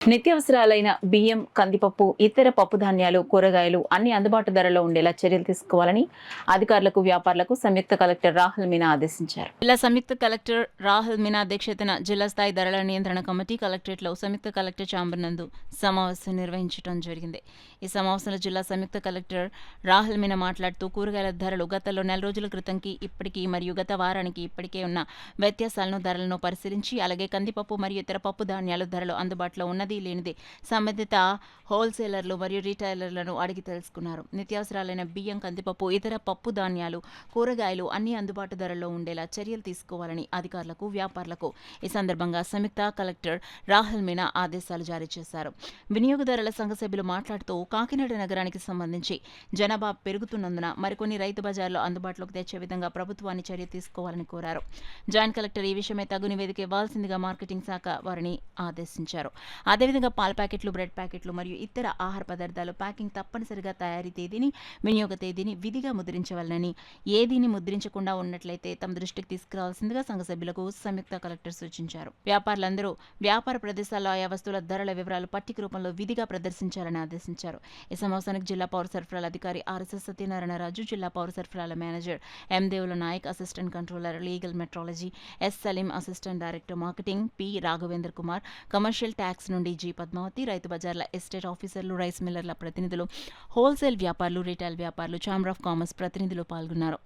నిత్యావసరాలైన బియ్యం, కందిపప్పు, ఇతర పప్పుధాన్యాలు, కూరగాయలు అన్ని అందుబాటు ధరలో ఉండేలా చర్యలు తీసుకోవాలని అధికారులకు, వ్యాపారులకు సంయుక్త కలెక్టర్ రాహుల్ మీనా ఆదేశించారు. జిల్లా సంయుక్త కలెక్టర్ రాహుల్ మీనా అధ్యక్షతన జిల్లా స్థాయి ధరల నియంత్రణ కమిటీ కలెక్టరేట్లో సంయుక్త కలెక్టర్ ఛాంబర్ నందు సమావేశం నిర్వహించడం జరిగింది. ఈ సమావేశంలో జిల్లా సంయుక్త కలెక్టర్ రాహుల్ మీనా మాట్లాడుతూ కూరగాయల ధరలు గతంలో నెల రోజుల క్రితంకి ఇప్పటికీ మరియు గత వారానికి ఇప్పటికే ఉన్న వ్యత్యాసాలను ధరలను పరిశీలించి అలాగే కందిపప్పు మరియు ఇతర పప్పు ధాన్యాల ధరలు అందుబాటులో ఉన్నది లేనిది సంబంధిత హోల్సేలర్లు మరియు రీటైలర్లను అడిగి తెలుసుకున్నారు. నిత్యావసరాలైన బియ్యం, కందిపప్పు, ఇతర పప్పు ధాన్యాలు, కూరగాయలు అన్ని అందుబాటు ధరల్లో ఉండేలా చర్యలు తీసుకోవాలని అధికారులకు, వ్యాపారులకు ఈ సందర్భంగా సంయుక్త కలెక్టర్ రాహుల్ మీనా ఆదేశాలు జారీ చేశారు. వినియోగదారుల సంఘ సభ్యులు మాట్లాడుతూ కాకినాడ నగరానికి సంబంధించి జనాభా పెరుగుతున్నందున మరికొన్ని రైతు బజార్లు అందుబాటులోకి తెచ్చే విధంగా ప్రభుత్వాన్ని చర్య తీసుకోవాలని కోరారు. జాయింట్ కలెక్టర్ ఈ విషయమై తగు నివేదిక ఇవ్వాల్సిందిగా మార్కెటింగ్ శాఖ వారిని ఆదేశించారు. అదేవిధంగా పాల ప్యాకెట్లు, బ్రెడ్ ప్యాకెట్లు మరియు ఇతర ఆహార పదార్థాలు ప్యాకింగ్ తప్పనిసరిగా తయారీ తేదీని, వినియోగ తేదీని విధిగా ముద్రించవాలని, ఏదీని ముద్రించకుండా ఉన్నట్లయితే తమ దృష్టికి తీసుకురావాల్సిందిగా సంఘ సభ్యులకు సంయుక్త కలెక్టర్ సూచించారు. వ్యాపారులందరూ వ్యాపార ప్రదేశాల్లో ఆయా వస్తువుల ధరల వివరాలు పట్టిక రూపంలో విధిగా ప్రదర్శించాలని ఆదేశించారు. ఈ సమావేశానికి జిల్లా పౌర సరఫరాల అధికారి ఆర్ఎస్ఎస్ సత్యనారాయణ రాజు, జిల్లా పౌర సరఫరాల manager M Devula Nayak, assistant controller legal metrology S Saleem, assistant director marketing P Raghavendra Kumar, commercial tax నుండి జి పద్మావతి, రైతు బజార్ల ఎస్టేట్ ఆఫీసర్లు, రైస్ మిల్లర్ల ప్రతినిధులు, హోల్సేల్ వ్యాపారులు, రిటైల్ వ్యాపారులు, ఛాంబర్ ఆఫ్ కామర్స్ ప్రతినిధులు పాల్గొన్నారు.